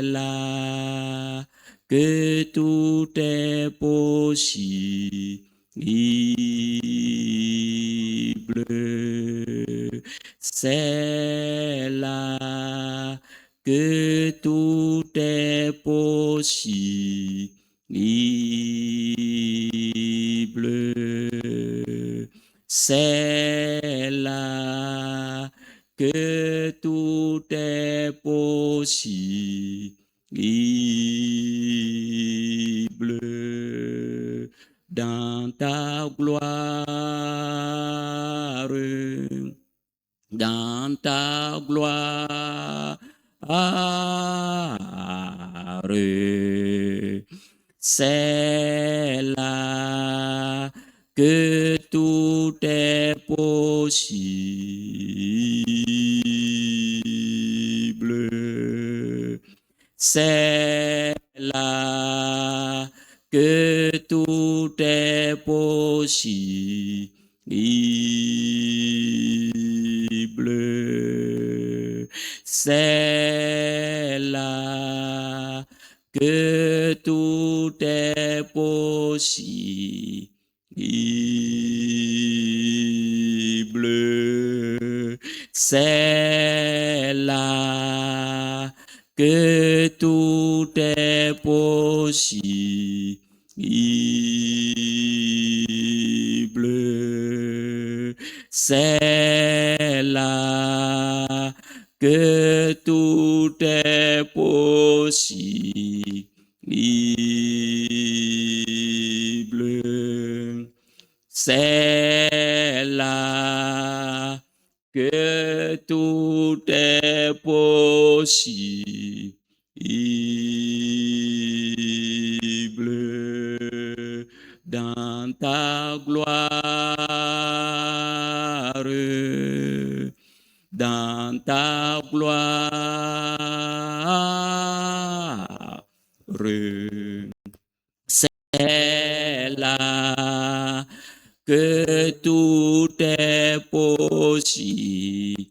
là que tout est possible. C'est là que tout est possible. C'est là que tout est possible. Dans ta gloire, dans ta gloire, c'est là que tout est possible. C'est là que tout est possible. C'est là que tout est possible. C'est là que tout est possible. C'est là que tout est possible. C'est là que tout est possible. Dans ta gloire, dans ta gloire, c'est là que tout est possible.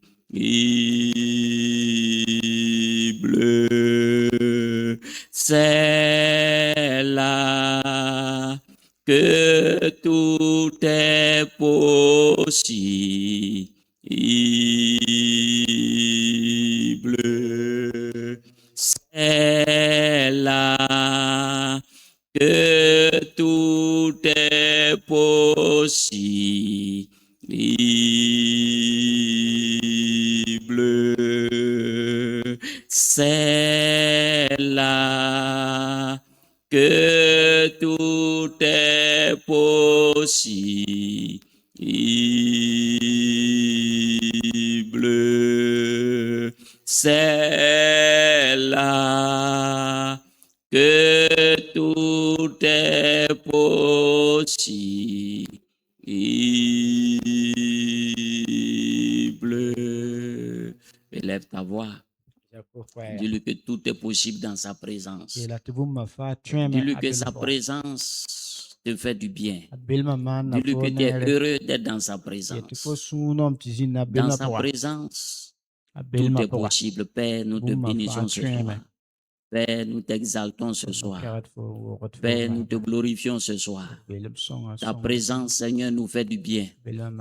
C'est là que tout est possible. C'est là que tout est possible. C'est là que tout est possible. C'est là que tout est possible. Élève ta voix. Dis-lui que tout est possible dans sa présence. Dis-lui que sa présence te fait du bien. Dis-lui que tu es heureux d'être dans sa présence. Dans sa présence, tout est possible. Père, nous te bénissons ce soir. Père, nous t'exaltons ce soir. Père, nous te glorifions ce soir. Ta présence, Seigneur, nous fait du bien.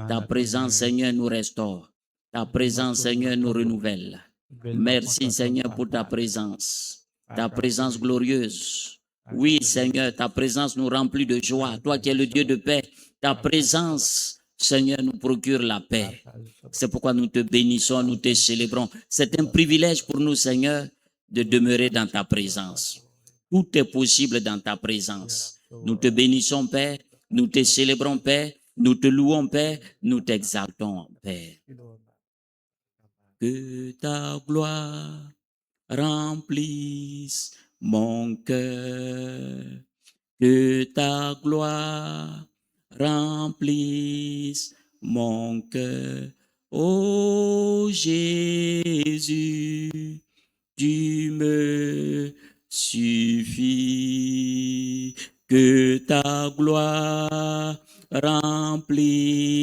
Ta présence, Seigneur, nous restaure. Ta présence, Seigneur, nous renouvelle. Merci, Seigneur, pour ta présence glorieuse. Oui, Seigneur, ta présence nous remplit de joie. Toi qui es le Dieu de paix, ta présence, Seigneur, nous procure la paix. C'est pourquoi nous te bénissons, nous te célébrons. C'est un privilège pour nous, Seigneur, de demeurer dans ta présence. Tout est possible dans ta présence. Nous te bénissons, Père. Nous te célébrons, Père. Nous te louons, Père. Nous t'exaltons, Père. Que ta gloire remplisse mon cœur. Que ta gloire remplisse mon cœur. Ô Jésus, tu me suffis. Que ta gloire remplisse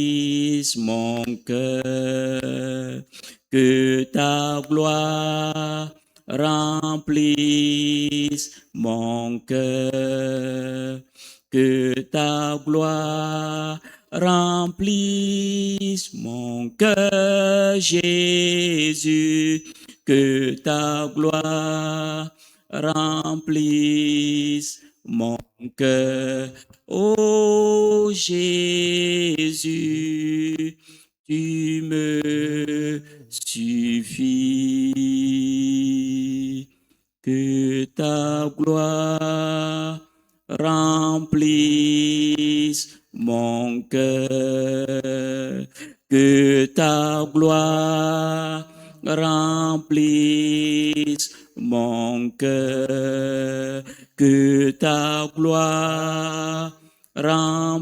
mon cœur. Que ta gloire remplisse remplisse mon cœur. Que ta gloire remplisse mon cœur, Jésus. Que ta gloire remplisse mon cœur. Oh Jésus, tu me suffis. Que ta gloire remplisse mon cœur. Que ta gloire remplisse mon cœur. Que ta gloire remplisse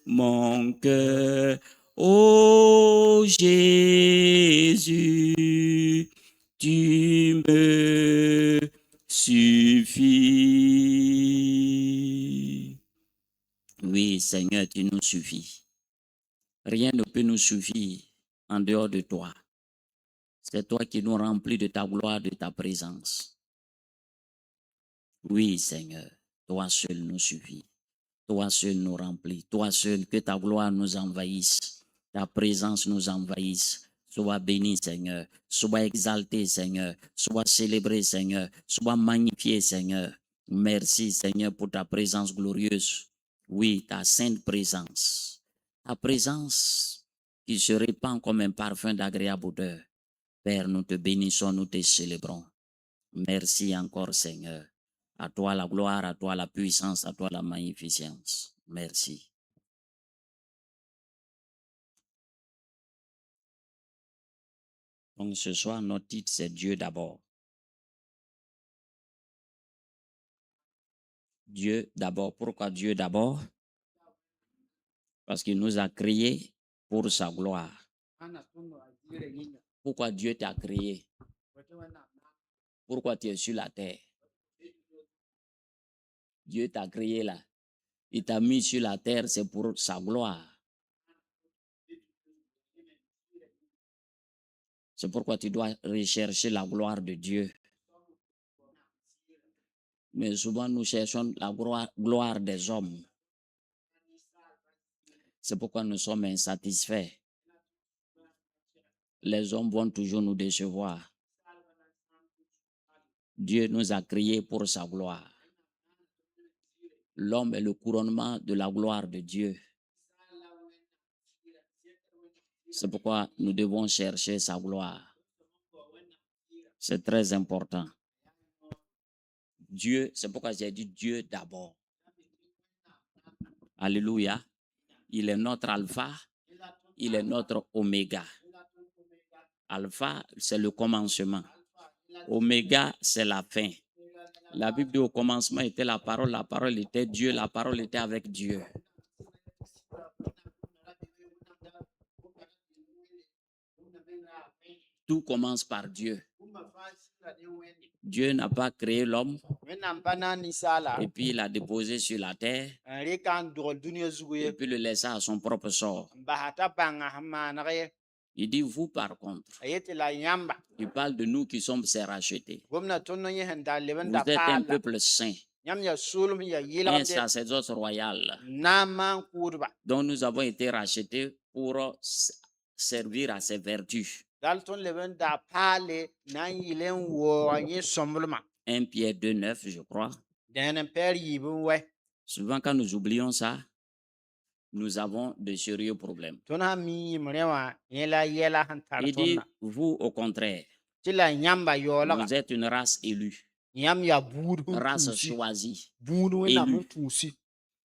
mon cœur. Oh Jésus, tu me suffis. Oui, Seigneur, tu nous suffis. Rien ne peut nous suffire en dehors de toi. C'est toi qui nous remplis de ta gloire, de ta présence. Oui, Seigneur, toi seul nous suffit. Toi seul nous remplis. Toi seul, que ta gloire nous envahisse. Ta présence nous envahisse. Sois béni, Seigneur. Sois exalté, Seigneur. Sois célébré, Seigneur. Sois magnifié, Seigneur. Merci, Seigneur, pour ta présence glorieuse. Oui, ta sainte présence. Ta présence qui se répand comme un parfum d'agréable odeur. Père, nous te bénissons, nous te célébrons. Merci encore, Seigneur. À toi la gloire, à toi la puissance, à toi la magnificence. Merci. Donc ce soir, notre titre, c'est Dieu d'abord. Dieu d'abord. Pourquoi Dieu d'abord? Parce qu'il nous a créés pour sa gloire. Pourquoi Dieu t'a créé? Pourquoi tu es sur la terre? Dieu t'a créé là. Il t'a mis sur la terre, c'est pour sa gloire. C'est pourquoi tu dois rechercher la gloire de Dieu. Mais souvent, nous cherchons la gloire des hommes. C'est pourquoi nous sommes insatisfaits. Les hommes vont toujours nous décevoir. Dieu nous a créés pour sa gloire. L'homme est le couronnement de la gloire de Dieu. C'est pourquoi nous devons chercher sa gloire. C'est très important. Dieu, c'est pourquoi j'ai dit Dieu d'abord. Alléluia. Il est notre alpha, il est notre oméga. Alpha, c'est le commencement. Oméga, c'est la fin. La Bible dit au commencement était la parole était Dieu, la parole était avec Dieu. Tout commence par Dieu. Dieu n'a pas créé l'homme et puis il l'a déposé sur la terre et puis le laissa à son propre sort. Il dit vous par contre. Il parle de nous qui sommes ses rachetés. Vous êtes un peuple saint, un sacerdoce royal. Donc nous avons été rachetés pour servir à ses vertus. 1 Pierre 2,9, je crois. Souvent quand nous oublions ça, nous avons de sérieux problèmes. Il dit, vous au contraire, vous êtes une race élue, race choisie, élue.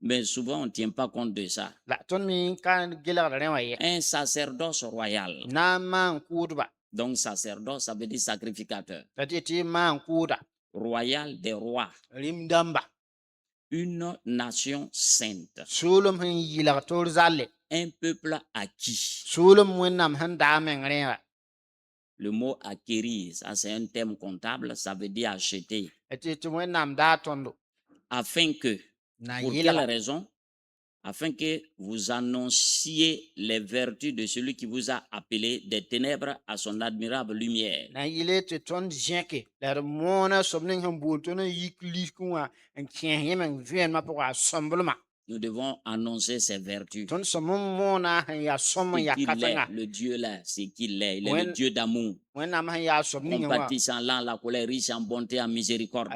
Mais souvent, on ne tient pas compte de ça. Un sacerdoce royal. Donc, sacerdoce, ça veut dire sacrificateur. Royal des rois. Une nation sainte. Un peuple acquis. Le mot acquérir, ça c'est un terme comptable, ça veut dire acheter. Afin que, pour quelle raison? afin que vous annonciez les vertus de celui qui vous a appelé des ténèbres à son admirable lumière. Nous devons annoncer ses vertus. C'est qu'il est, le Dieu là, c'est qu'il est. Il est le Dieu d'amour, compatissant, lent la colère, riche en bonté, en miséricorde.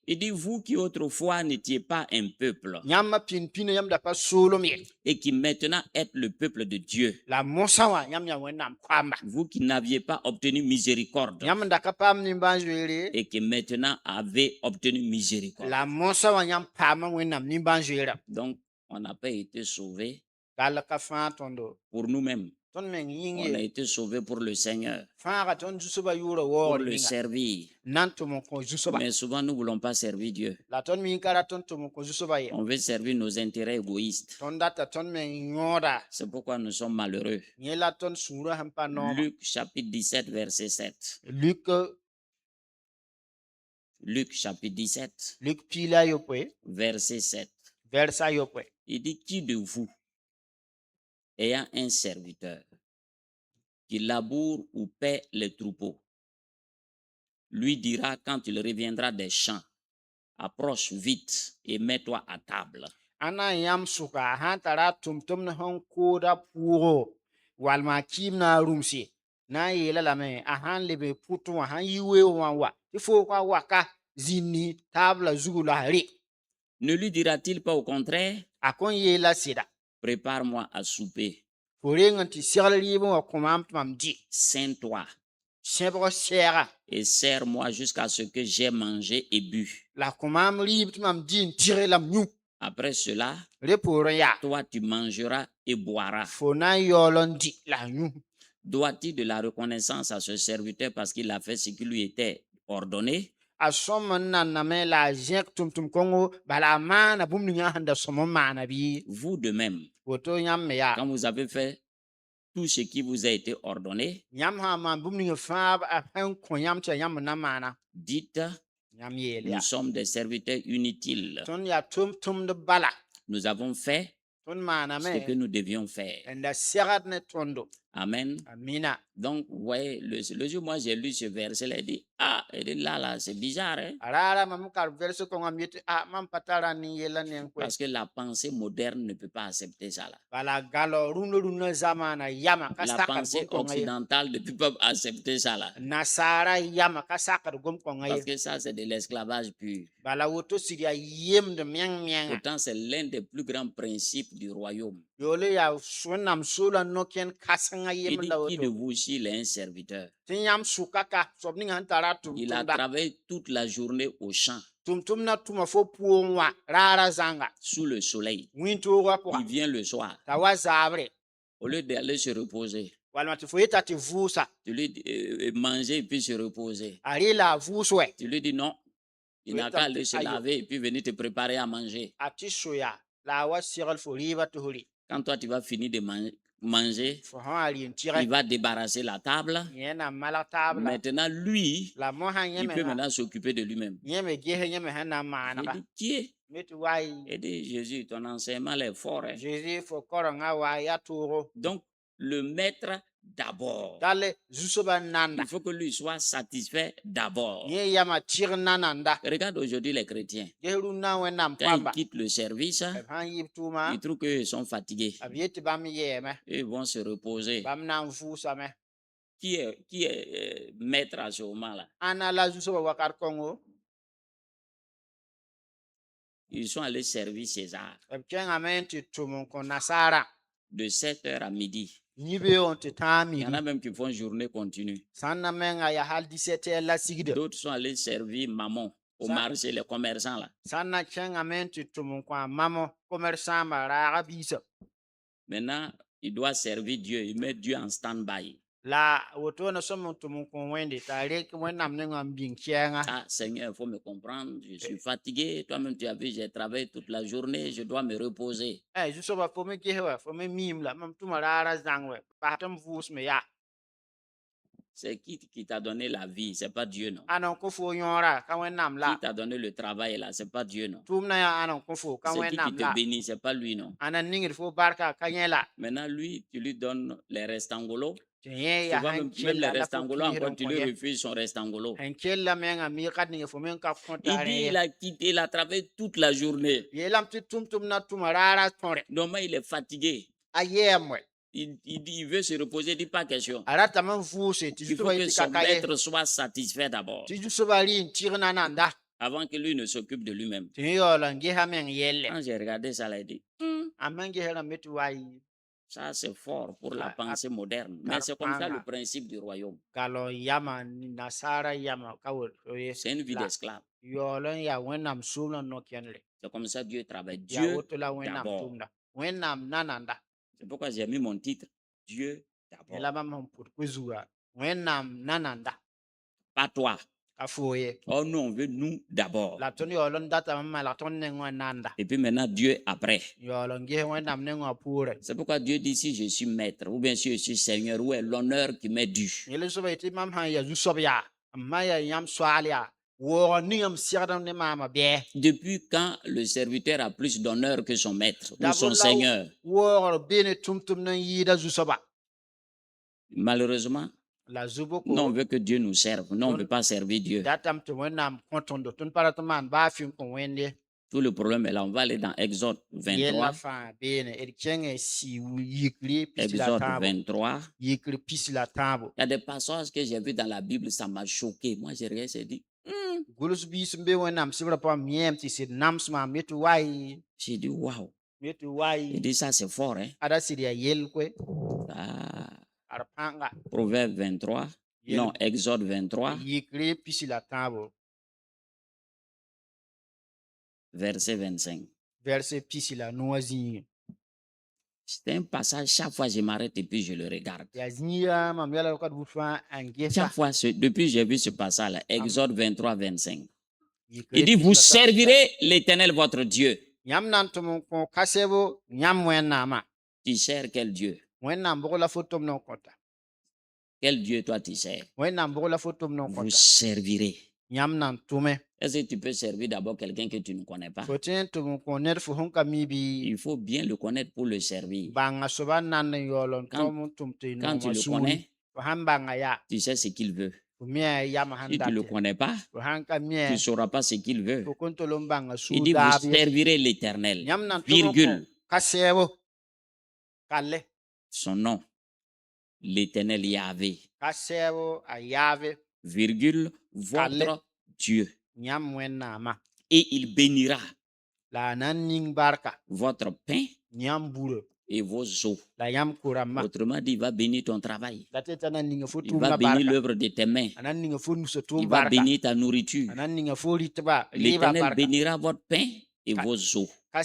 Il dit, vous qui autrefois n'étiez pas un peuple et qui maintenant êtes le peuple de Dieu, vous qui n'aviez pas obtenu miséricorde et qui maintenant avez obtenu miséricorde. Donc, on n'a pas été sauvés pour nous-mêmes. On a été sauvés pour le Seigneur, pour le servir. Mais souvent, nous ne voulons pas servir Dieu. On veut servir nos intérêts égoïstes. C'est pourquoi nous sommes malheureux. Luc chapitre 17, verset 7. Luc chapitre 17, verset 7. Il dit, qui de vous, ayant un serviteur qui laboure ou paie les troupeaux, lui dira quand il reviendra des champs, approche vite et mets-toi à table. Ne lui dira-t-il pas au contraire, prépare-moi à souper, ceins-toi et serre-moi jusqu'à ce que j'aie mangé et bu. Après cela, toi tu mangeras et boiras. Doit-il de la reconnaissance à ce serviteur parce qu'il a fait ce qui lui était ordonné? Vous de même, quand vous avez fait tout ce qui vous a été ordonné, dites, nous sommes des serviteurs inutiles. Nous avons fait ce que nous devions faire. Amen. Donc, vous voyez, le jour où moi j'ai lu ce verset, il dit, ah, là, c'est bizarre. Hein? Parce que la pensée moderne ne peut pas accepter ça. Là. La pensée occidentale ne peut pas accepter ça. Là. Parce que ça, c'est de l'esclavage pur. Pourtant, c'est l'un des plus grands principes du royaume. Il dit, qui de vous aussi il est un serviteur? Il a travaillé toute la journée au champ, sous le soleil. Il vient le soir. Au lieu d'aller se reposer, tu lui dis, manger et puis se reposer. Tu lui dis non, il n'a qu'à aller se laver et puis venir te préparer à manger. Quand toi tu vas finir de manger, il va débarrasser la table. Maintenant, lui, il peut maintenant s'occuper de lui-même. Il dit, qui est? Il dit, Jésus, ton enseignement est fort. Hein? Donc, le maître d'abord. Il faut que lui soit satisfait d'abord. Regarde aujourd'hui les chrétiens. Quand ils quittent le service, ils trouvent qu'ils sont fatigués. Ils vont se reposer. Qui est maître à ce moment-là? Ils sont allés servir César. De 7h à midi. Il y en a même qui font journée continue. D'autres sont allés servir Mammon au marché, les commerçants là. Maintenant, il doit servir Dieu. Il met Dieu en stand-by. Ah, Seigneur, il faut me comprendre. Je suis fatigué. Toi-même, tu as vu, j'ai travaillé toute la journée. Je dois me reposer. C'est qui t'a donné la vie, c'est pas Dieu, non. Qui t'a donné le travail là, c'est pas Dieu, non. C'est qui te bénit, c'est pas lui, non. Maintenant, lui, tu lui donnes les restangolos. Souvent, même les restangolos, encore, tu lui refuses son restangolo. Il dit, il a quitté, il a travaillé toute la journée. Normalement, il est fatigué. Il dit, il veut se reposer, il dit pas question. Il faut que son maître soit satisfait d'abord, avant que lui ne s'occupe de lui-même. Quand j'ai regardé ça, il dit, ça c'est fort pour la pensée moderne, mais c'est comme ça le principe du royaume. C'est une vie d'esclave. C'est comme ça Dieu travaille. Dieu d'abord. C'est pourquoi j'ai mis mon titre, Dieu d'abord. Pas toi. Oh non, on veut nous d'abord. Et puis maintenant, Dieu après. C'est pourquoi Dieu dit, si je suis maître, ou bien si je suis seigneur, où est l'honneur qui m'est dû? Depuis quand le serviteur a plus d'honneur que son maître ou son seigneur? Malheureusement, nous on veut que Dieu nous serve. Nous on ne veut pas servir Dieu. Tout le problème est là. On va aller dans Exode 23. Exode 23. Il y a des passages que j'ai vus dans la Bible, ça m'a choqué. Moi, j'ai rien, j'ai dit. J'ai dit, waouh. Il dit, ça c'est fort, hein? Proverbe 23. Non, Exode 23. Verset 25. C'est un passage, chaque fois je m'arrête et puis je le regarde. Chaque fois, depuis que j'ai vu ce passage-là, Exode 23, 25. Il dit, vous servirez l'Éternel votre Dieu. Tu sers quel Dieu? Quel Dieu toi tu sers? Vous servirez. Est-ce que tu peux servir d'abord quelqu'un que tu ne connais pas? Il faut bien le connaître pour le servir. Quand tu le connais, tu sais ce qu'il veut. Si tu ne le connais pas, tu ne sauras pas ce qu'il veut. Il dit, vous servirez l'Éternel, virgule. Son nom, l'Éternel Yahvé, virgule, votre Dieu. Et il bénira votre pain et vos eaux. Autrement dit, il va bénir ton travail. Il va bénir l'œuvre de tes mains. Il va bénir ta nourriture. L'Éternel bénira votre pain et vos eaux. Et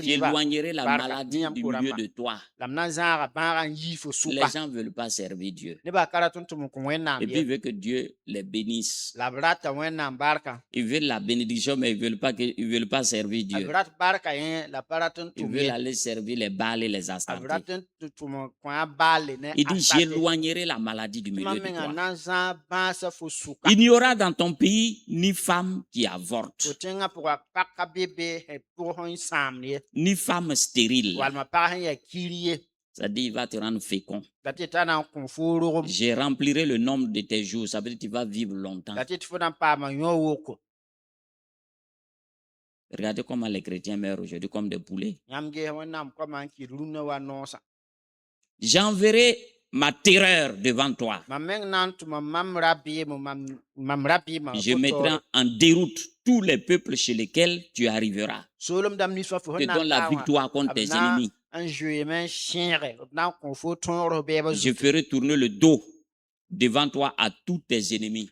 j'éloignerai la maladie du milieu de toi. Les gens ne veulent pas servir Dieu. Et puis ils veulent que Dieu les bénisse. Ils veulent la bénédiction, mais ils ne veulent pas servir Dieu. Ils veulent aller servir les Baals et les Astartés. Il dit, j'éloignerai la maladie du milieu de toi. Il n'y aura dans ton pays ni femme qui avorte, ni femme stérile. C'est-à-dire, il va te rendre fécond. Je remplirai le nombre de tes jours. Ça veut dire que tu vas vivre longtemps. Regardez comment les chrétiens meurent aujourd'hui comme des poulets. J'enverrai ma terreur devant toi. Je mettrai en déroute tous les peuples chez lesquels tu arriveras. Je te donne la victoire contre tes ennemis. Je ferai tourner le dos devant toi à tous tes ennemis.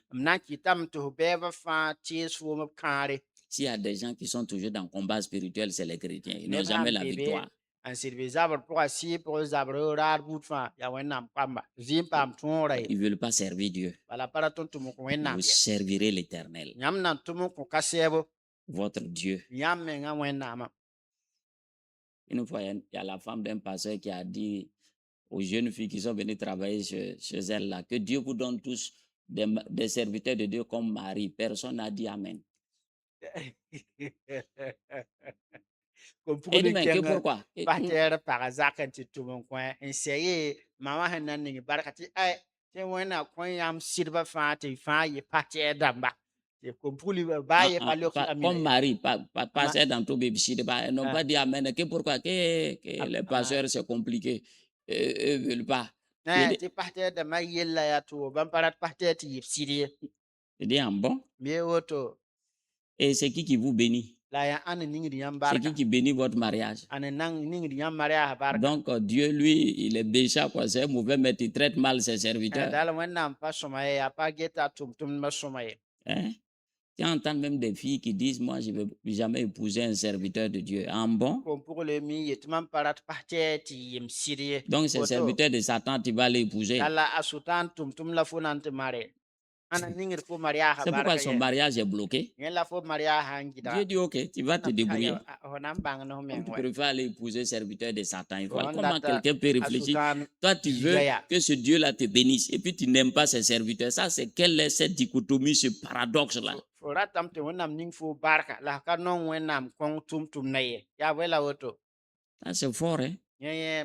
S'il y a des gens qui sont toujours dans le combat spirituel, c'est les chrétiens. Ils n'ont jamais la victoire. Ils ne veulent pas servir Dieu. Vous servirez l'Éternel, votre Dieu. Une fois, il y a la femme d'un pasteur qui a dit, aux jeunes filles qui sont venues travailler chez elles là, que Dieu vous donne tous des serviteurs de Dieu comme mari. Personne n'a dit Amen. Et dit, mais que pourquoi? Comme mari, pas passer dans tout bébé, ils n'ont pas dit Amen. Que pourquoi? Que les pasteurs, c'est compliqué. Ils ne veulent pas. Il dit, bon. Et c'est qui vous bénit? C'est qui bénit votre mariage? Donc, Dieu, lui, il est déjà quoi, c'est mauvais, mais il traite mal ses serviteurs. Hein? Tu entends même des filles qui disent, moi, je ne veux jamais épouser un serviteur de Dieu. En bon? Donc, ces serviteurs de Satan, tu vas l'épouser. C'est pourquoi son mariage est bloqué. Dieu dit, ok, tu vas te débrouiller. Comme tu préfères aller épouser serviteur de Satan. Il faut, comment quelqu'un peut réfléchir? Toi, tu veux que ce Dieu-là te bénisse et puis tu n'aimes pas ses serviteurs. Ça, c'est quelle est cette dichotomie, ce paradoxe-là? Ça, c'est fort, hein? Un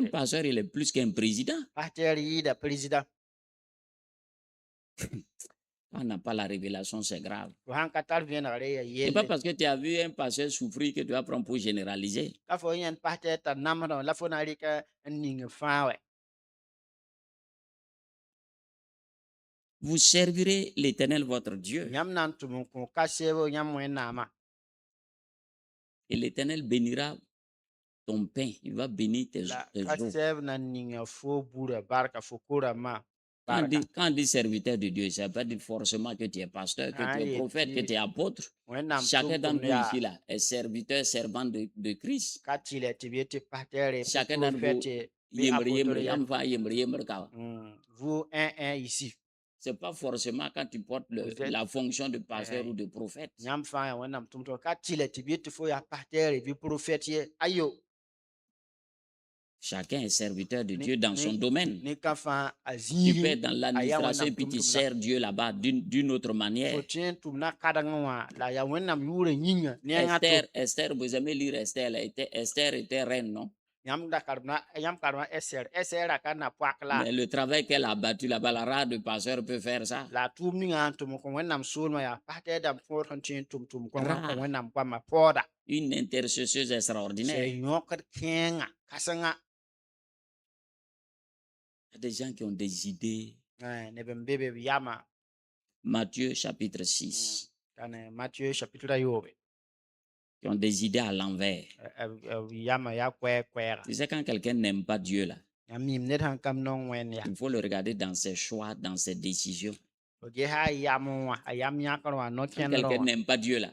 pasteur, il est plus qu'un président. On n'a pas la révélation, c'est grave. C'est pas parce que tu as vu un pasteur souffrir que tu vas prendre pour généraliser. Vous servirez l'Éternel votre Dieu. Et l'Éternel bénira ton pain. Il va bénir tes eaux. Quand on dit serviteur de Dieu, ça ne veut pas dire forcément que tu es pasteur, que tu es prophète, que tu es apôtre. Chacun d'entre nous ici là, est serviteur, servant de Christ. Chacun d'entre vous, ici. Ce n'est pas forcément quand tu portes la fonction de pasteur ou de prophète. Chacun est serviteur de Dieu dans son domaine. Tu peux être dans l'administration et puis tu sers Dieu là-bas d'une autre manière. Esther, vous aimez lire Esther. Esther était reine, non? Mais le travail qu'elle a battu là-bas, la rare de pasteur peut faire ça. Une intercesseuse extraordinaire. Il y a des gens qui ont des idées. Matthieu chapitre 6. Qui ont des idées à l'envers. Tu sais, quand quelqu'un n'aime pas Dieu, là, il faut le regarder dans ses choix, dans ses décisions. Quand quelqu'un n'aime pas Dieu, là,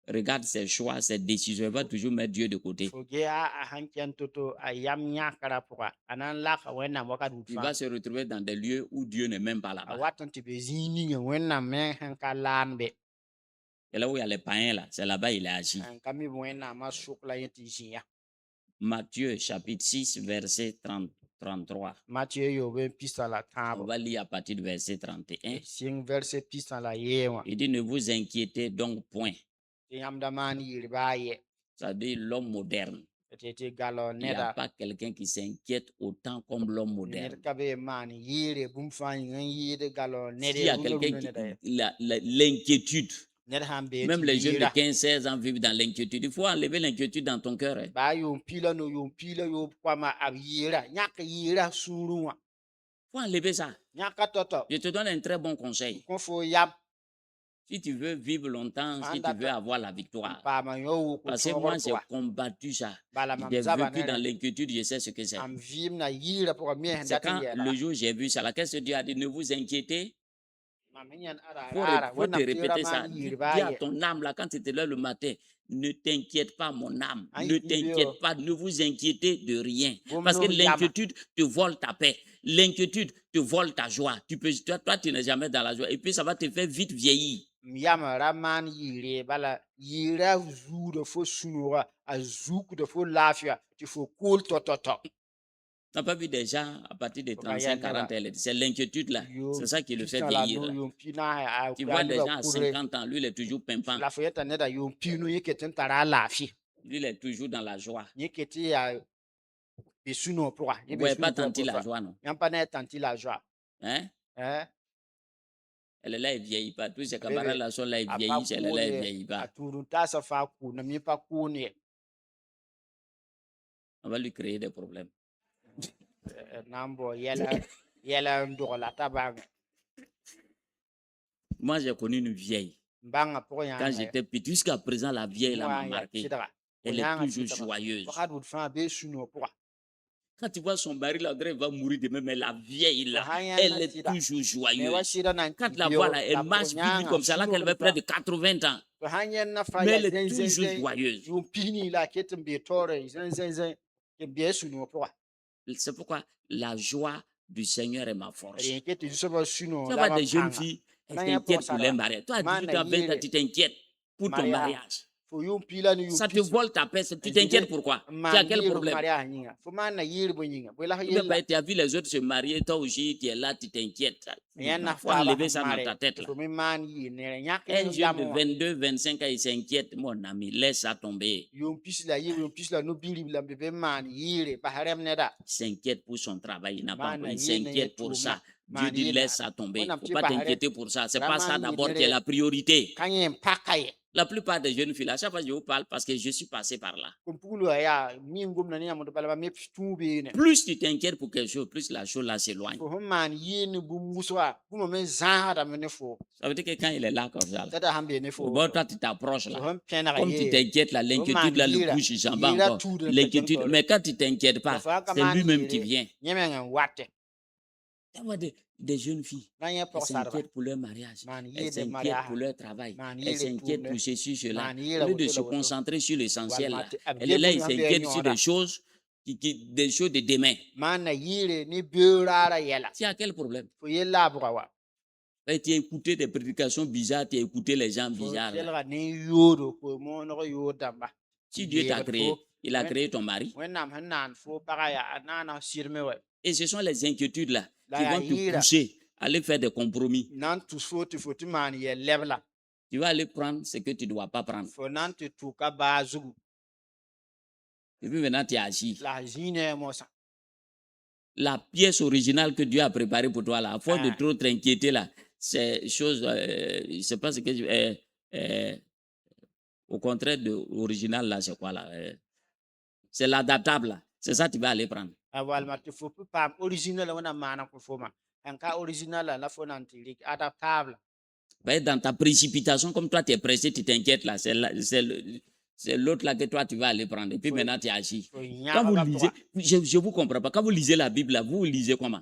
regarde ses choix, ses décisions. Il va toujours mettre Dieu de côté. Il va se retrouver dans des lieux où Dieu n'est même pas là-bas. Et là où il y a les païens, là, c'est là-bas il est agi. Matthieu chapitre 6, verset 33. On va lire à partir du verset 31. Il dit, ne vous inquiétez donc point. Ça dit l'homme moderne. Il n'y a pas quelqu'un qui s'inquiète autant comme l'homme moderne. S'il y a quelqu'un qui l'inquiétude, même les jeunes de 15-16 ans vivent dans l'inquiétude. Il faut enlever l'inquiétude dans ton cœur. Il faut enlever ça. Je te donne un très bon conseil. Si tu veux vivre longtemps, si tu veux avoir la victoire. Parce que moi, j'ai combattu ça. J'ai vécu dans l'inquiétude, je sais ce que c'est. C'est quand le jour où j'ai vu ça, la question de Dieu a dit, ne vous inquiétez. Faut te répéter ça. Dis à ton âme, là, quand tu te lèves le matin, ne t'inquiète pas, mon âme. Ne t'inquiète pas, ne vous inquiétez de rien. Parce que l'inquiétude te vole ta paix. L'inquiétude te vole ta joie. Toi, tu n'es jamais dans la joie. Et puis, ça va te faire vite vieillir. Yamara man yire bala yira zu de fo sunora a zouk de fo lafia tu fo cool tototo. Tu n'as pas vu des gens à partir de 35, 40 ans, c'est l'inquiétude là. C'est ça qui le fait vieillir. Là. Tu vois des gens à 50 ans, lui il est toujours pimpant. Lui il est toujours dans la joie. Vous ne voyez pas tanti la joie, non? Hein? Elle est là, elle ne vieillit pas. Tous ses camarades là sont là, ils vieillissent, elle est là, elle ne vieillit pas. On va lui créer des problèmes. Moi, j'ai connu une vieille. Quand j'étais petit, jusqu'à présent, la vieille là m'a marqué. Elle est toujours joyeuse. Quand tu vois son mari, là, il va mourir demain, mais la vieille là, elle est toujours joyeuse. Quand la voit là, elle marche vite comme ça, là qu'elle va près de 80 ans. Mais elle est toujours joyeuse. C'est pourquoi la joie du Seigneur est ma force. Tu vois des jeunes filles, elles s'inquiètent pour leur mariage. Toi, à 18 ans, 20 ans, tu t'inquiètes pour ton mariage. Ça te vole ta paix. Tu t'inquiètes pourquoi? Tu as quel problème? Tu as vu les autres se marier, toi aussi, tu es là, tu t'inquiètes. Il faut enlever ça dans ta tête. Là. Un jeune de 22, 25 ans, il s'inquiète. Mon ami, laisse ça tomber. Il s'inquiète pour son travail. Il n'a pas il s'inquiète pour ça. Dieu dit laisse ça tomber. Il ne faut pas t'inquiéter pour ça. Ce n'est pas ça d'abord qui est la priorité. La plupart des jeunes filles, à chaque fois que je vous parle, parce que je suis passé par là. Plus tu t'inquiètes pour quelque chose, plus la chose là s'éloigne. Ça veut dire que quand il est là comme ça, bon, toi tu t'approches là. Comme tu t'inquiètes là, l'inquiétude là, le couche, il s'en va encore. L'inquiétude, mais quand tu ne t'inquiètes pas, c'est lui-même qui vient. Des jeunes filles, elles s'inquiètent pour leur mariage, elles s'inquiètent pour leur travail, elles s'inquiètent pour ceci, cela. Au lieu de se concentrer sur l'essentiel, elle est là, elle s'inquiète sur des choses, des choses de demain. Tu as quel problème? Tu as écouté des prédications bizarres, tu as écouté les gens bizarres. Si Dieu t'a créé, il a créé ton mari. Et ce sont les inquiétudes là qui vont te pousser à aller faire des compromis. Tu vas aller prendre ce que tu ne dois pas prendre. Et puis maintenant, tu es assis. La pièce originale que Dieu a préparée pour toi, là, à force de trop t'inquiéter, là, c'est chose, je ne sais pas ce que je... au contraire de l'original, là, c'est quoi, là? C'est l'adaptable, là. C'est ça que tu vas aller prendre. Dans ta précipitation, comme toi, tu es pressé, tu t'inquiètes, là. C'est l'autre là que toi, tu vas aller prendre. Et puis maintenant, tu es assis. Quand vous lisez, je ne vous comprends pas. Quand vous lisez la Bible, là, vous lisez comment?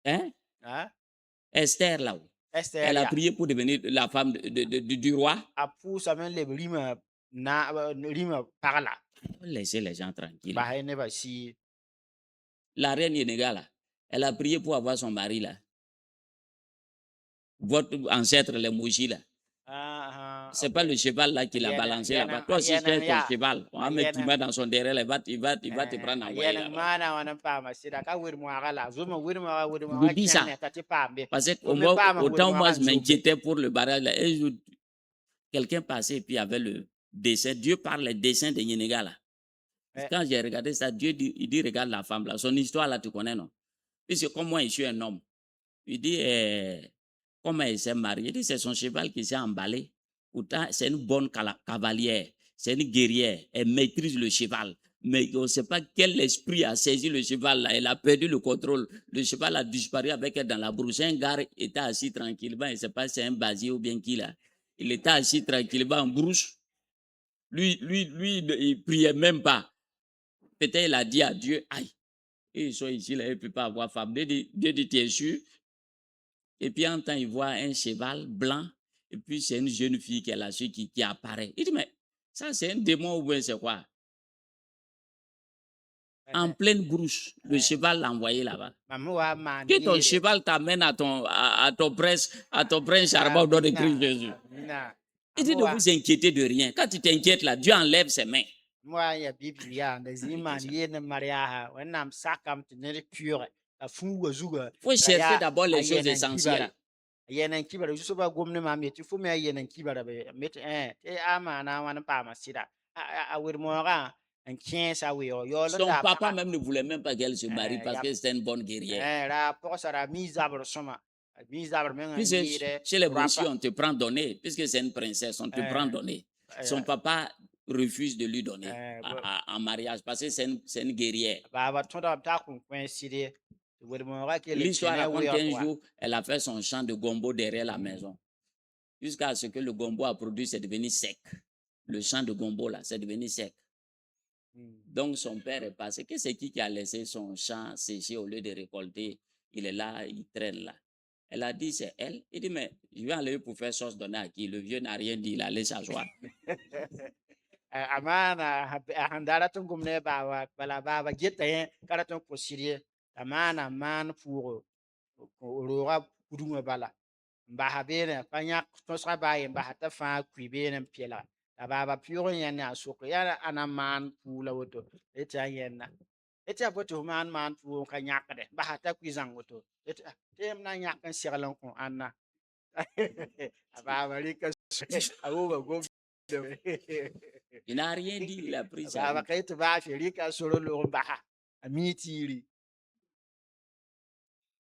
Hein? Esther, là. Elle a prié pour devenir la femme du roi. Laissez les gens tranquilles. La reine Yenega, là, elle a prié pour avoir son mari, là. Votre ancêtre, les Mouchi, là. C'est pas le cheval là qui l'a balancé là-bas. Toi aussi, c'est ton cheval. On va mettre Tima dans son derrière, il va te prendre en voyage là-bas. Je vous dis ça. Parce que autant moi, je m'inquiétais pour le barrage là. Et quelqu'un passait et puis il y avait le dessin. Dieu parle le dessin de Yenega là. Quand j'ai regardé ça, Dieu dit, il dit, regarde la femme là. Son histoire là, tu connais, non? Puisque comme moi, je suis un homme. Il dit, comment elle s'est mariée? Il dit, c'est son cheval qui s'est emballé. Pourtant, c'est une bonne cavalière. C'est une guerrière. Elle maîtrise le cheval. Mais on ne sait pas quel esprit a saisi le cheval là. Elle a perdu le contrôle. Le cheval a disparu avec elle dans la brousse. Un gars était assis tranquillement. Il ne sait pas si c'est un basier ou bien qui là. Il était assis tranquillement en brousse. Lui, il priait même pas. Peut-être il a dit à Dieu, aïe, ils sont ici, là, il ne peut pas avoir femme. Dieu dit, tu es sûr? Et puis en temps, il voit un cheval blanc, et puis c'est une jeune fille qui est là-dessus qui apparaît. Il dit, mais ça c'est un démon ou bien c'est quoi? en pleine brousse, le cheval l'a envoyé là-bas. Que ton cheval t'amène à ton prince charbon au nom de Christ Jésus. Il dit de vous inquiéter de rien. Quand tu t'inquiètes là, Dieu enlève ses mains. Il faut chercher d'abord les choses essentielles. Son papa même ne voulait même pas qu'elle se marie parce que c'était une bonne guerrière. Puisque chez les Boussiers, on te prend donné, puisque c'est une princesse, on te prend donné. Son papa refuse de lui donner en mariage parce que c'est une guerrière. L'histoire raconte qu'un jour, elle a fait son champ de gombo derrière la maison. Jusqu'à ce que le gombo a produit, c'est devenu sec. Le champ de gombo, là, c'est devenu sec. Donc, son père est passé. Que c'est qui a laissé son champ sécher au lieu de récolter? Il est là, il traîne là. Elle a dit, c'est elle. Il dit, mais je vais aller pour faire sauce donner à qui? Le vieux n'a rien dit, il a laissé s'asseoir. Il n'a rien dit, il a pris ça.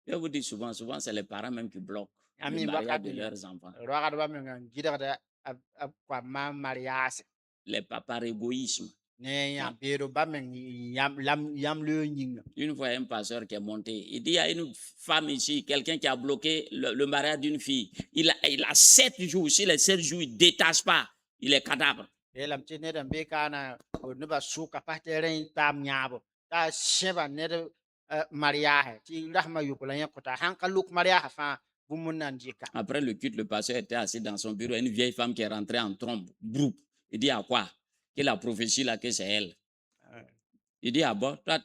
Je vous dis souvent, c'est les parents même qui bloquent le mariage de leurs enfants. Les papas égoïsme. Une fois, un pasteur qui est monté, il dit, il y a une femme ici, quelqu'un qui a bloqué le mariage d'une fille. Il a 7 jours. Si les 7 jours, il ne détache pas, il est cadavre. Après le culte, le pasteur était assis dans son bureau. Une vieille femme qui est rentrée en trompe, groupe. Il dit à quoi? Que la prophétie là, que c'est elle. Il dit, ah bon, toi,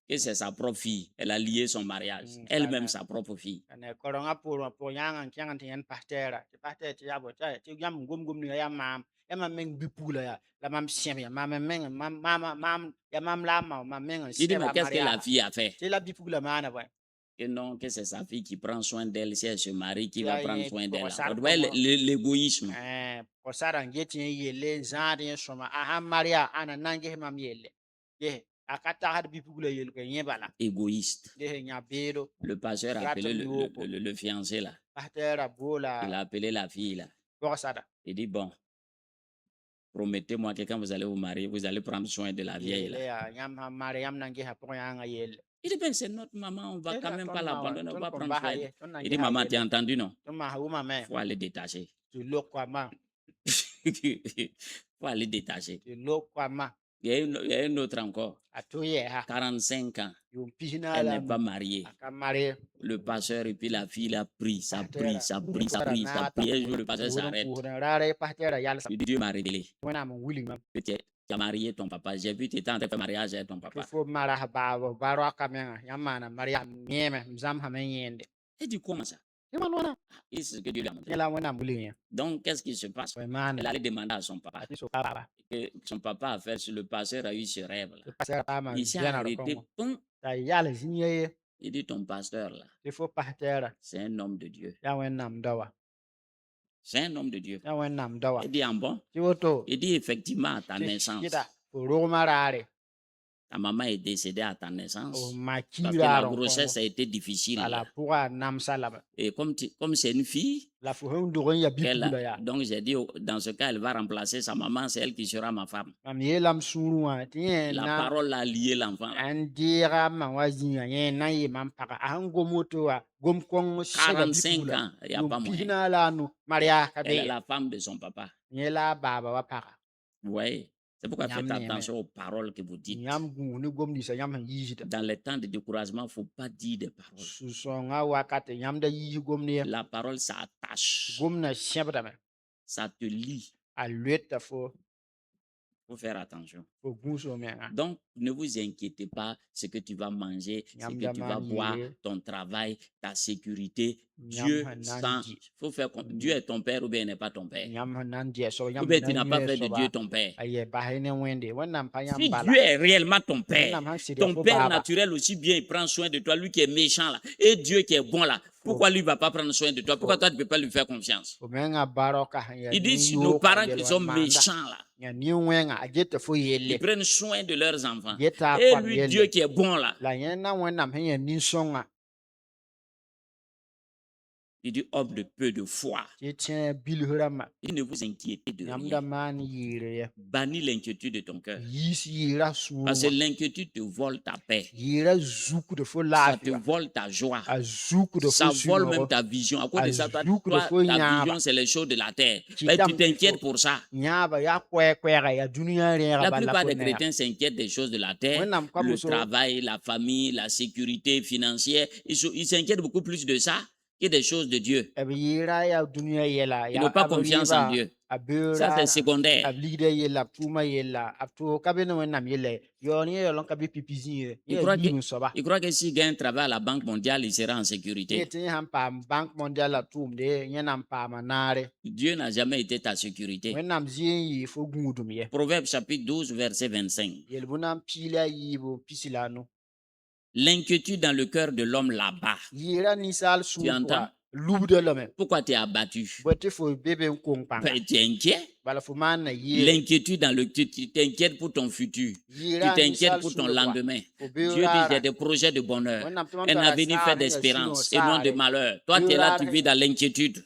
que c'est sa propre fille. Elle a lié son mariage. Elle-même, sa propre fille. Il dit, mais qu'est-ce que la fille a fait? Que non, que c'est sa fille qui prend soin d'elle. Si elle se marie, qui va prendre soin d'elle. L'égoïsme. Égoïste. Le pasteur a appelé le fiancé là. Il a appelé la fille là. Il dit, bon, promettez-moi que quand vous allez vous marier, vous allez prendre soin de la vieille là. Il dit, ben c'est notre maman, on ne va quand même pas l'abandonner, on va prendre soin d'elle. Il dit, maman, tu as entendu, non? Il faut aller détacher. Il faut aller détacher. Il y a une autre encore. 45 ans. Elle n'est pas mariée. Le pasteur et puis la fille a pris, ça prie. Un jour, le pasteur s'arrête. Dieu m'a révélé. Tu as marié ton papa. J'ai vu que tu étais en train de faire mariage avec ton papa. Et du comment ça? C'est ce que Dieu lui a montré. Donc, qu'est-ce qui se passe? Elle allait demander à son papa. Que son papa a fait, le pasteur a eu ce rêve là. Il s'est arrêté. Il dit, ton pasteur là, c'est un homme de Dieu. C'est un homme de Dieu. Il dit, en bon? Il dit, effectivement, à ta naissance, ta maman est décédée à ta naissance parce que la grossesse a été difficile. Et comme c'est une fille, donc j'ai dit, dans ce cas, elle va remplacer sa maman, c'est elle qui sera ma femme. La parole a lié l'enfant. 45 ans, il n'y a pas moyen. Elle est la femme de son papa. Vous voyez? C'est pourquoi faites attention aux paroles que vous dites. Dans les temps de découragement, il ne faut pas dire des paroles. La parole, ça attache. Ça te lie. faut faire attention. Donc, ne vous inquiétez pas ce que tu vas manger, ce que tu vas boire, ton travail, ta sécurité. Dieu faut faire Dieu est ton père ou bien il n'est pas ton père. Ou bien tu n'as pas fait de Dieu ton père. Si Dieu est réellement ton père naturel aussi bien, il prend soin de toi, lui qui est méchant là, et Dieu qui est bon là, pourquoi lui ne va pas prendre soin de toi? Pourquoi toi tu ne peux pas lui faire confiance? Il dit nos parents qui sont méchants là, ils prennent soin de leurs enfants. Et lui, Dieu qui est bon là, il dit homme de peu de foi. Et ne vous inquiétez de rien. Bannis l'inquiétude de ton cœur. Parce que l'inquiétude te vole ta paix. Ça te vole ta joie. Ça vole même ta vision. À cause de ça, toi, ta vision, c'est les choses de la terre. Mais tu t'inquiètes pour ça. La plupart des chrétiens s'inquiètent des choses de la terre, le travail, la famille, la sécurité financière. Ils s'inquiètent beaucoup plus de ça que des choses de Dieu. Ils n'ont pas confiance en Dieu. Ça, c'est secondaire. Il croit que s'il gagne un travail à la Banque mondiale, il sera en sécurité. Dieu n'a jamais été ta sécurité. Proverbe chapitre 12, verset 25. L'inquiétude dans le cœur de l'homme là-bas. Tu entends? Pourquoi tu es abattu? Tu es inquiet? L'inquiétude dans le cœur, tu t'inquiètes pour ton futur. Tu t'inquiètes pour ton lendemain. Dieu dit j'ai des projets de bonheur, un avenir fait d'espérance et non de malheur. Toi, tu es là, tu vis dans l'inquiétude.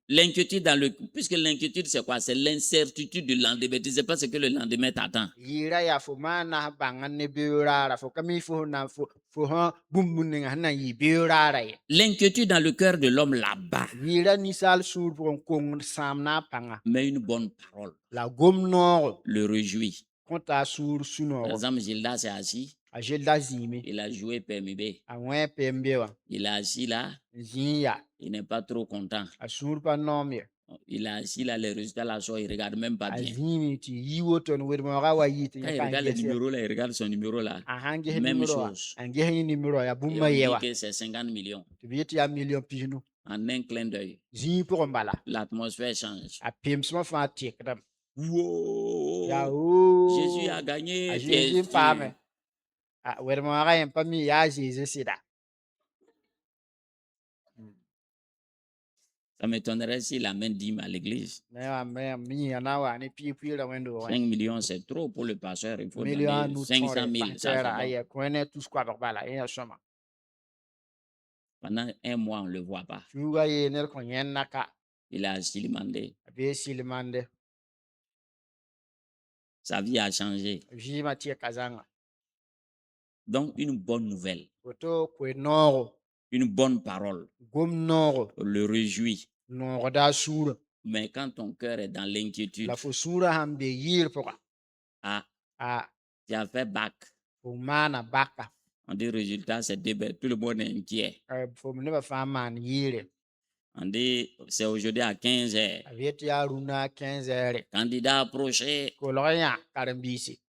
L'inquiétude dans le... Puisque l'inquiétude, c'est quoi? C'est l'incertitude du lendemain. Tu ne sais pas ce que le lendemain t'attend. L'inquiétude dans le cœur de l'homme là-bas. Mais une bonne parole le réjouit. Par exemple, Gilda s'est assis. Il a joué PMB. Il est assis là. Il n'est pas trop content. Il est assis là, les résultats là, il ne regarde même pas bien. Quand il regarde les numéros là, il regarde son numéro là. Même chose. Et on dit que c'est 50 millions. En un clin d'œil. L'atmosphère change. Wow. Jésus a gagné. Ça m'étonnerait s'il amène 10 à l'église. 5 millions, c'est trop pour le pasteur. Il faut donner 500 000. Pendant un mois, on ne le voit pas. Il a Silimandé. Sa vie a changé. Donc, une bonne nouvelle. Une bonne parole le réjouit. Mais quand ton cœur est dans l'inquiétude, tu as fait bac. On dit résultat, c'est début. Tout le monde est inquiet. On dit c'est aujourd'hui à 15h. Candidat approché.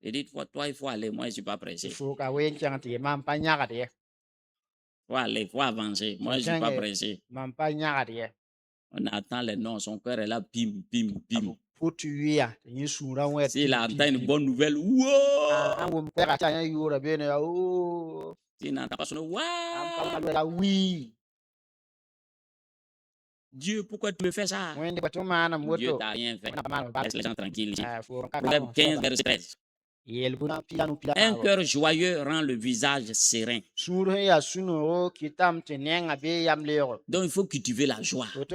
Il dit toi, il faut aller. Moi, je ne suis pas pressé. Il faut aller, il faut avancer. Moi, je ne suis pas pressé. On attend les noms. Son cœur est là, pim, pim, pim. S'il entend une bonne nouvelle, wow! S'il n'entend pas son nom, wow! Dieu, pourquoi tu me fais ça? Dieu t'a rien fait. Laisse les gens tranquilles ici. Proverbe 15, verset 13. Un cœur joyeux rend le visage serein. Donc il faut cultiver la joie. Quand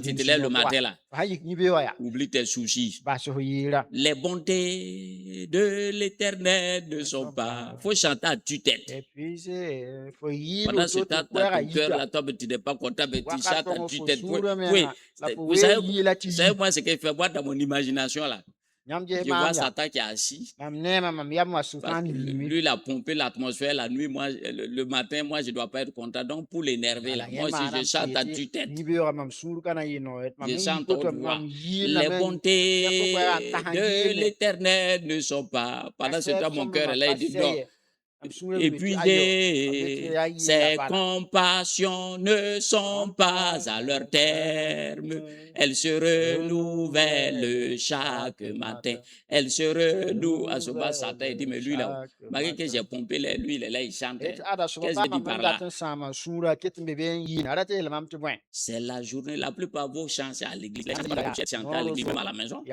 tu te lèves le matin là, oublie tes soucis. Les bontés de l'Éternel ne sont pas. Il faut chanter à tue-tête. Pendant ce temps, ton cœur là, toi, tu n'es pas content, mais tu chantes à tue-tête. Oui, vous savez moi ce qu'il fait moi dans mon imagination là. Je vois Satan qui est assis. Parce que lui, il a pompé l'atmosphère la nuit. Moi, le matin, moi, je ne dois pas être content. Donc, pour l'énerver, là, moi aussi, je chante à tue-tête. Je chante à haute voix. Les bontés de l'Éternel ne sont pas. Pendant ce temps, mon cœur est là, il dit non. Épuisé, ses compassions ne sont pas à leur terme. Elles se renouvellent chaque matin. Elles se renouvellent. À ce bas, Satan, il dit, mais lui, là, malgré que j'ai pompé lui, il est là, il chante. Qu'est-ce qu'il dit par là? C'est la journée. La plupart vos chants, c'est à l'église. Les chants à l'église, même à la maison.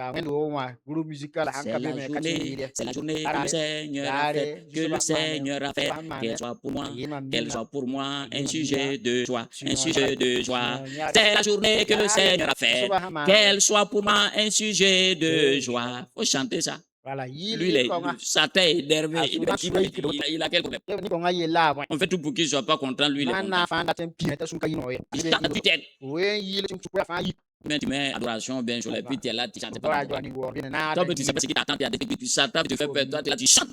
C'est la journée que le Seigneur a fait. Que le Seigneur a fait. Qu'elle soit pour moi. Qu'elle soit pour moi un sujet de joie. Un sujet de joie. C'est la journée que le Seigneur a fait. Qu'elle soit pour moi un sujet de joie. Faut chanter ça. Lui, Satan est énervé. Il a quel problème? On fait tout pour qu'il ne soit pas content. Lui, il est content. Il chante à tue-tête. Mais tu mets adoration bien sur les puis tu es là, tu chantes pas. Toi, tu sais pas ce qui t'attend, tu Satan te fait peur. Toi, tu es là, tu chantes.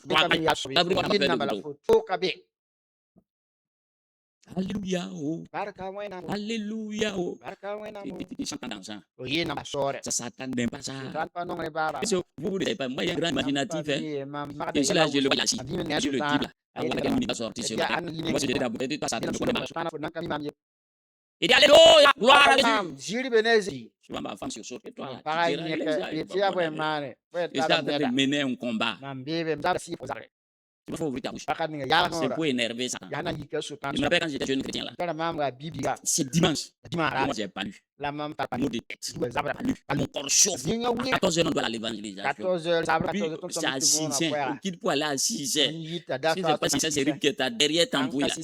Alléluia, oh. Alléluia, oh. Tu chantes en dansant. Ça, Satan n'aime pas ça. Vous ne savez pas, moi, il y a un grand imaginatif. Et je là, je le vois ici. Je le dis là. Il va sortir sur la tête. Moi, je te dis la bouteille, toi, Satan, je connais mal. Il dit Alléluia, gloire à Jésus. Tu vois ma femme sur saut et toi, tu diras, il est en train de mener un combat. Il faut ouvrir ta bouche. C'est pour énerver ça. Je me rappelle quand j'étais jeune chrétien là. C'est dimanche. Moi, j'ai pas lu. Mot de tête. Mon corps chauffe. À 14h, on doit aller à l'évangélisation. Puis, c'est à 6h. On quitte pour aller à 6h. Si c'est pas 6h, c'est Rim qui est derrière Tambouille là.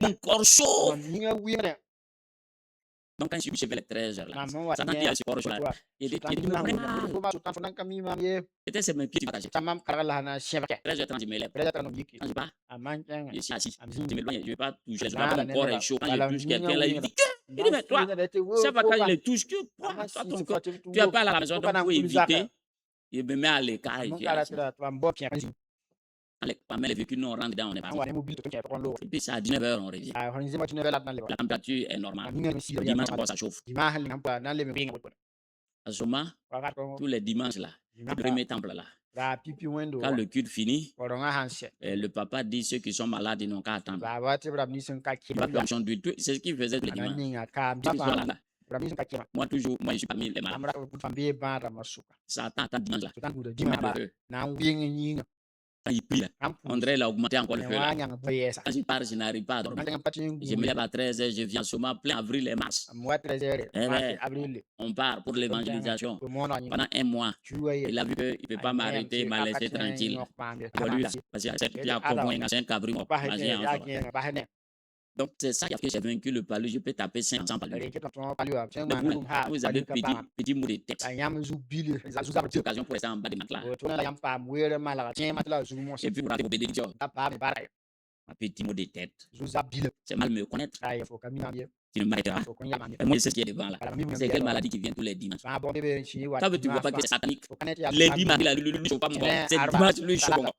Mon corps chauffe. Donc, quand je suis vers les 13h, là, ça n'a pas support là. Il dit, me prenez mal. Peut-être c'est mes pieds qui partagent. 13h30, je me lève. Quand je pars, je suis assis. Je m'éloigne, je ne vais pas toucher. Je vois mon corps est chaud. Quand je touche quelqu'un, là, il dit, mais toi, c'est pas quand je le touche que tu n'es pas à la maison, donc pour éviter, il me met à l'écart. Quand les véhicules non rentrent dedans, on est parti. Et puis c'est à 19h, on revient. La température est normale. Le dimanche, encore, ça chauffe. À ce moment, tous les dimanches, là, le premier temple, là, quand le culte finit, le papa dit ceux qui sont malades, ils n'ont qu'à attendre. C'est ce qu'il faisait tous les dimanches. Moi, toujours, moi, je suis parmi les malades. Ça attend dimanche, là. Il prie là. André il a augmenté encore le feu là. Quand je pars, je n'arrive pas à dormir. Je me lève à 13h, je viens seulement plein avril et mars. On part pour l'évangélisation. Pendant un mois, il a vu qu'il ne peut pas m'arrêter, il m'a laissé tranquille. Pour lui là, parce qu'il y a un cabri. Donc, c'est ça qui a fait que j'ai vaincu le palu. Je peux taper 500 palus. Vous avez petit mot de tête. C'est l'occasion pour rester en bas des matelas. Et puis, vous rentrez au bénédiction. Un petit mot de tête. C'est mal me connaître. Tu ne m'arrêteras. Moi, je sais ce qui est devant là. C'est quelle maladie qui vient tous les dimanches. Quand tu ne vois pas que c'est satanique, les dimanches, lui ne chauffe pas mon corps. C'est dimanche, lui chauffe mon corps.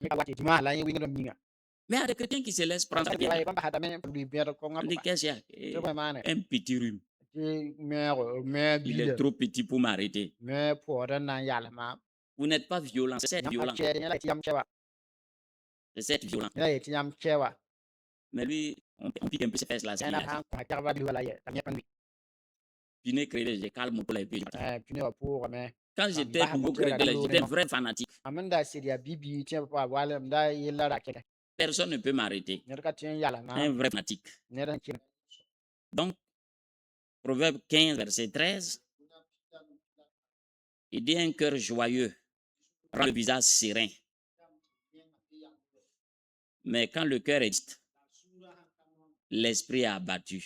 Mais il y a des chrétiens qui se laissent prendre. On dit qu'est-ce qu'il y a? Un petit rhume. Il est trop petit pour m'arrêter. Vous n'êtes pas violent, c'est cette violence. C'est cette violence. Mais lui, on pique un peu ses fesses là. Piné créé, j'ai calme pour les pieds. Quand j'étais nouveau créé, j'étais un vrai fanatique. Personne ne peut m'arrêter. Un vrai fanatique. Donc, Proverbe 15, verset 13, il dit un cœur joyeux rend le visage serein. Mais quand le cœur est triste, l'esprit est abattu.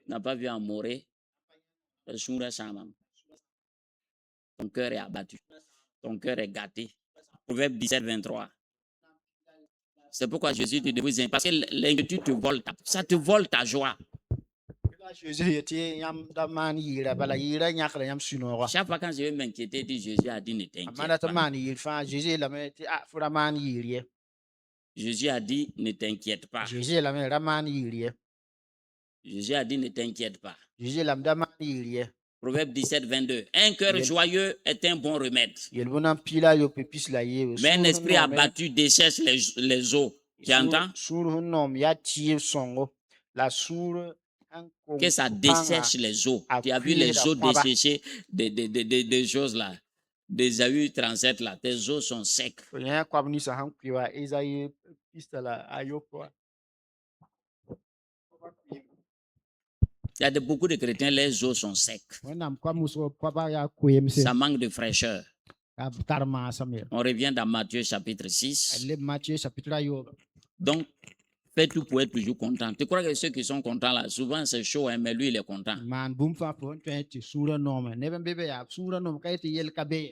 N'a pas vu en mourir. Ton cœur est abattu. Ton cœur est gâté. Proverbe 17, 23. C'est pourquoi Jésus te dit, parce que l'inquiétude te vole, ça te vole ta joie. Chaque fois quand je vais m'inquiéter, Jésus a dit ne t'inquiète pas. Jésus a dit ne t'inquiète pas. Jésus a dit ne t'inquiète pas. Proverbe 17, 22. Un cœur joyeux est un bon remède. Mais un esprit abattu dessèche les os. Tu entends? Que ça dessèche les os. Tu as vu les os desséchés des choses là. D'Ésaïe 37 là. Tes os sont secs. Il y a beaucoup de chrétiens, les os sont secs. Ça manque de fraîcheur. On revient dans Matthieu chapitre 6. Donc, fais tout pour être toujours content. Tu crois que ceux qui sont contents là, souvent c'est chaud, hein, mais lui il est content.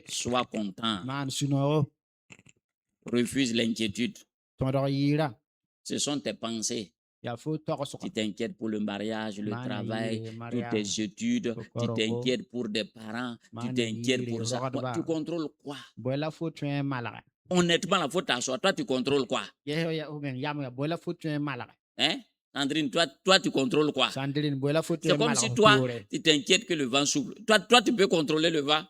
Sois content. Refuse l'inquiétude. Ce sont tes pensées. Tu t'inquiètes pour le mariage, le travail, toutes tes études, tu t'inquiètes pour des parents, tu t'inquiètes pour ça. Tu contrôles quoi? Honnêtement, la faute à soi. Toi, tu contrôles quoi? Hein? Sandrine, toi, tu contrôles quoi? C'est comme si toi, tu t'inquiètes que le vent souffle. Toi, tu peux contrôler le vent.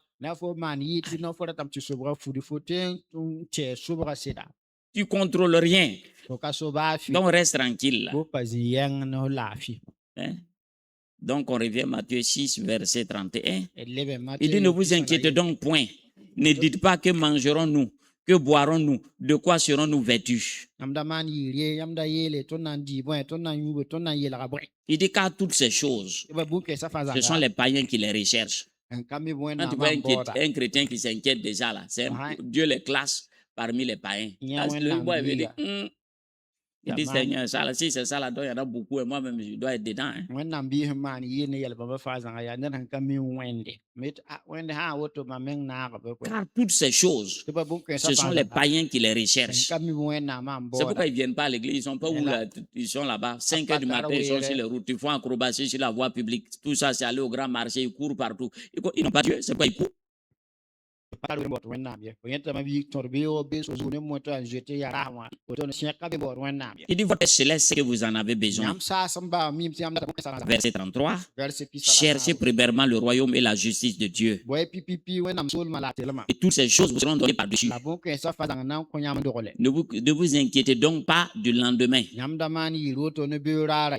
Tu contrôles rien. Donc, reste tranquille. Hein? Donc, on revient à Matthieu 6, verset 31. Il dit, ne vous inquiétez donc point. Ne dites pas que mangerons-nous, que boirons-nous, de quoi serons-nous vêtus. Il dit, car toutes ces choses, ce sont les païens qui les recherchent. Quand tu vois un chrétien qui s'inquiète déjà là, Dieu les classe parmi les païens. Il dit, Seigneur, ça, si c'est ça là-dedans, il y en a beaucoup et moi-même, je dois être dedans. Hein. Car toutes ces choses, ce sont les païens qui les recherchent. C'est pourquoi ils ne viennent pas à l'église, ils sont pas où là, ils sont là-bas. 5 heures du matin, ils sont sur les routes, ils font acrobatie sur la voie publique. Tout ça, c'est aller au grand marché, ils courent partout. Ils n'ont pas Dieu, c'est quoi ils courent? Il dit, votre céleste, c'est que vous en avez besoin. Verset 33. Cherchez premièrement le royaume et la justice de Dieu. Et toutes ces choses vous seront données par-dessus. Ne vous inquiétez donc pas du lendemain.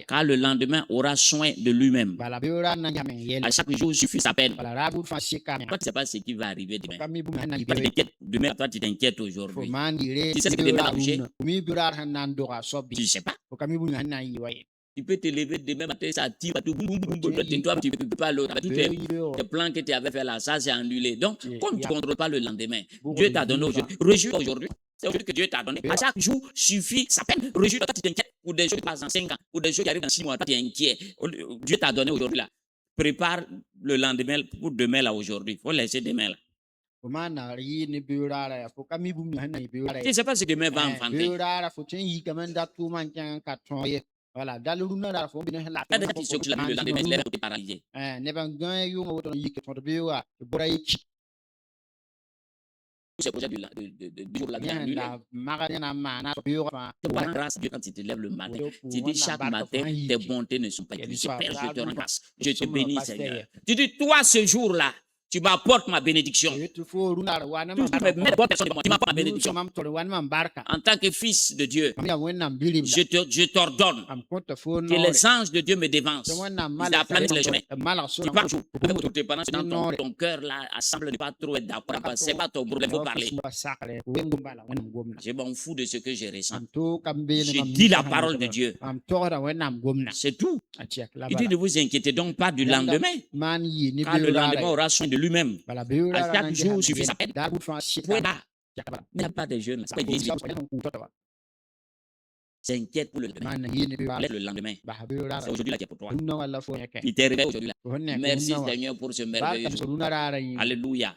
Car le lendemain aura soin de lui-même. À chaque jour suffit sa peine. Toi, tu ne sais pas ce qui va arriver demain. Demain, toi, tu t'inquiètes aujourd'hui. Tu sais ce que demain va bouger? Tu ne sais pas. Tu peux te lever demain matin, ça tire partout. Toi, tu ne peux pas l'autre. Tous tes plans que tu avais fait là, ça c'est annulé. Donc, comme tu ne contrôles pas le lendemain, Dieu t'a donné aujourd'hui. Réjouis-toi aujourd'hui. C'est aujourd'hui que Dieu t'a donné. À chaque jour suffit sa peine. Réjouis-toi. Toi, tu t'inquiètes pour des choses qui passent en 5 ans, pour des choses qui arrivent dans 6 mois. Toi, tu es inquiet. Dieu t'a donné aujourd'hui là. Prépare le lendemain pour demain là aujourd'hui. Il faut laisser demain là. Tu ne sais pas ce que demain va enfanter. Voilà. Dans le lendemain, il est paralysé. Ces projets du jour là, grâce à Dieu quand tu te lèves le matin. Tu dis chaque matin, tes bontés ne sont pas épuisées. Père, je te rends grâce. Je te bénis, Seigneur. Tu dis, toi, ce jour-là, tu m'apportes ma bénédiction. Toujours mes bonnes personnes, tu m'apportes ma bénédiction. En tant que fils de Dieu, je t'ordonne que les anges de Dieu me dévancent. Ils aplanissent les chemins. Tu pars pendant ton cœur là, semble ne pas trop être d'accord. C'est pas ton problème, il faut parler. Je m'en fous de ce que je ressens. Je dis la parole de Dieu. C'est tout. Il dit, ne vous inquiétez donc pas du lendemain, car le lendemain aura soin de lui-même. À chaque jour suffit sa peine. Mais il n'y a pas de jeunes. S'inquiète pour le lendemain. Laisse le lendemain. C'est aujourd'hui là qui est pour toi. Il t'est réveillé aujourd'hui là. Merci Seigneur pour ce merveilleux jour. Alléluia.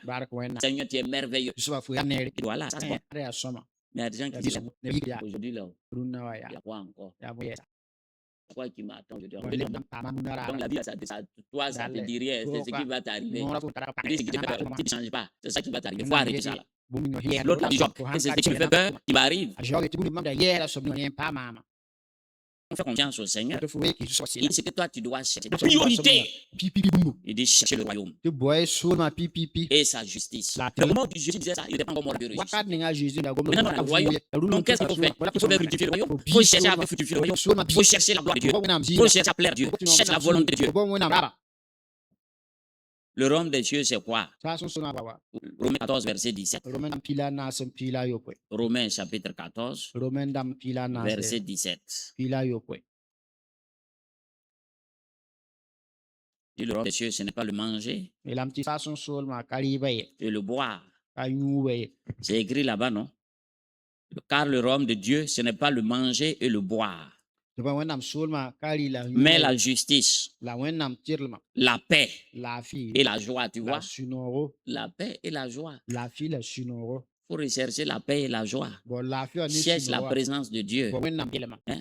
Seigneur, tu es merveilleux. Et voilà, ça c'est bon. Mais il y a des gens qui disent aujourd'hui là, il y a quoi encore? Quoi qui m'attend, je dois revenir. Donc la vie, toi, ça te dit rien, c'est ce qui va t'arriver. Si tu ne changes pas, c'est ça qui va t'arriver. Il faut arrêter ça là. L'autre, la Job, c'est ce qui me fait peur, il m'arrive. On fait confiance au Seigneur. Il dit que toi, tu dois chercher la priorité. Il dit chercher le royaume et sa justice. Le moment où Jésus disait ça, il n'était pas encore mort de registre. Maintenant, dans le royaume, donc qu'est-ce qu'il faut faire? Il faut faire fructifier le royaume. Il faut chercher à faire fructifier le royaume. Il faut chercher la gloire de Dieu. Il faut chercher à plaire Dieu. Cherche la volonté de Dieu. Le royaume des cieux, c'est quoi? Romains 14, verset 17. Romains chapitre 14, verset 17. Et le royaume des cieux, ce n'est pas le manger et le boire. C'est écrit là-bas, non? Car le royaume de Dieu, ce n'est pas le manger et le boire, mais la justice, la paix et la joie, tu vois? La paix et la joie. Il faut rechercher la paix et la joie. Cherche la présence de Dieu.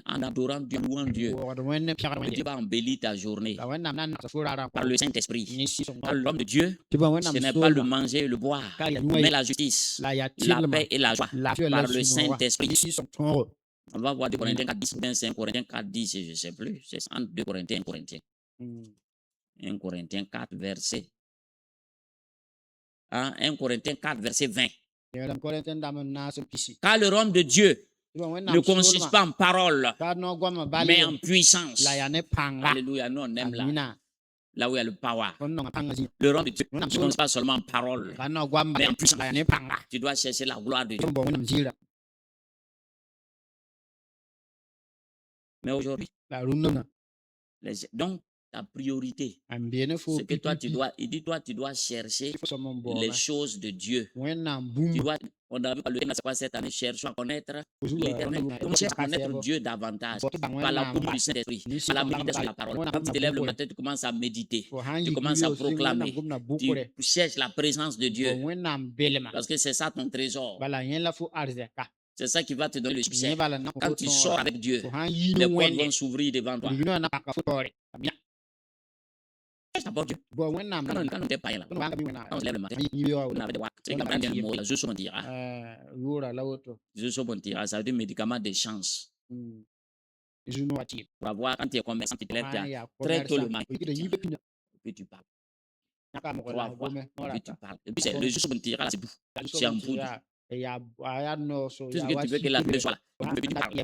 En adorant Dieu, louant Dieu. Dieu va embellir ta journée par le Saint-Esprit. Car l'homme de Dieu, ce n'est pas le manger et le boire, mais la justice, la paix et la joie par le Saint-Esprit. On va voir 2 Corinthiens 4, 10, 25 Corinthiens 4, 10, je ne sais plus. C'est entre 2 Corinthiens et 1 Corinthiens. 1 Corinthiens 4, verset. 1 Corinthiens 4, verset 20. Car le royaume de Dieu ne consiste pas en parole, mais en puissance. Alléluia, nous on aime là où il y a le power. Le royaume de Dieu ne consiste pas seulement en parole, mais en puissance. Tu dois chercher la gloire de Dieu. Mais aujourd'hui, donc ta priorité, c'est que toi tu dois, il dit toi tu dois chercher les choses de Dieu. Tu dois, on a vu le thème, c'est quoi cette année? Cherchons à connaître l'Éternel. Donc cherche à connaître Dieu davantage par la communion du Saint-Esprit, par la méditation de la parole. Quand tu te lèves le matin, tu commences à méditer, tu commences à proclamer, tu cherches la présence de Dieu, parce que c'est ça ton trésor. C'est ça qui va te donner le succès. Quand tu sors avec Dieu, les portes vont s'ouvrir devant toi. Quand on était païen là, quand on se lève le matin, on avait des watts. C'est comme un mot là, je suis mon tira. Je suis mon tira, ça veut dire médicament de chance. Pour avoir, quand tu es commerçant, tu te lèves très tôt le matin. Et puis tu parles. 3 fois, et puis tu parles. Et puis c'est le juste mon tira, c'est tout. C'est en poudre. Tout ce que tu veux que la vie soit là. Et puis tu parles.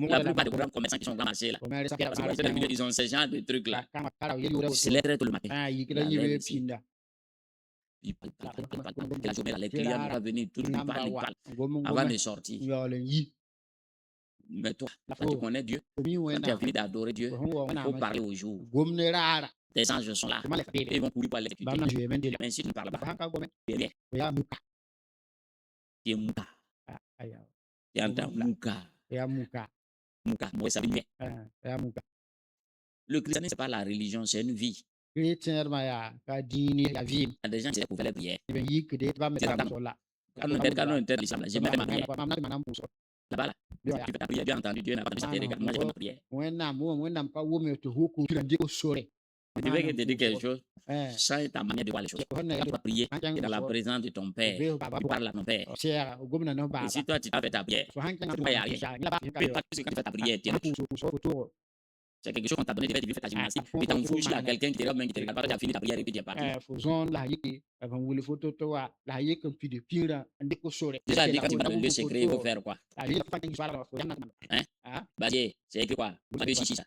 La plupart des grands commerçants qui sont ramassés là, ils ont ce genre de trucs là. C'est l'air très tôt le matin. Il parle. La journée, les clients vont venir, tout le monde parle. Avant de sortir. Mais toi, quand tu connais Dieu, quand tu as fini d'adorer Dieu, il faut parler au jour. Tes anges sont là. Et ils vont courir pour aller l'exécuter. Mais si tu ne parles pas, tu es rien. Tu es mouka. Tu entends mouka. Mouka, moi ça veut dire. Le christianisme, ce n'est pas la religion, c'est une vie. Il y a des gens qui pouvaient les prières. Quand on était dans l'islam, j'ai même ma prière. Là-bas, là, tu fais ta prière, bien entendu, Dieu n'a pas besoin de te regarder. Moi, j'ai ma prière. Je veux que te dire quelque chose. Change ta manière de voir les choses. Quand tu vas prier, tu es dans la présence de ton Père. Tu parles à ton Père. Et si toi, tu as fait ta prière, tu ne vas y arriver. Quand tu fais ta prière, tu es c'est quelque chose qu'on t'a donné, tu fais ta gymnastique, puis tu enfourches à quelqu'un qui te regarde, tu as fini ta prière et puis tu es parti. Déjà, dit quand tu vas dans le lieu secret, il faut faire quoi? Hein? Basier, c'est écrit quoi? Matthieu 6, ça.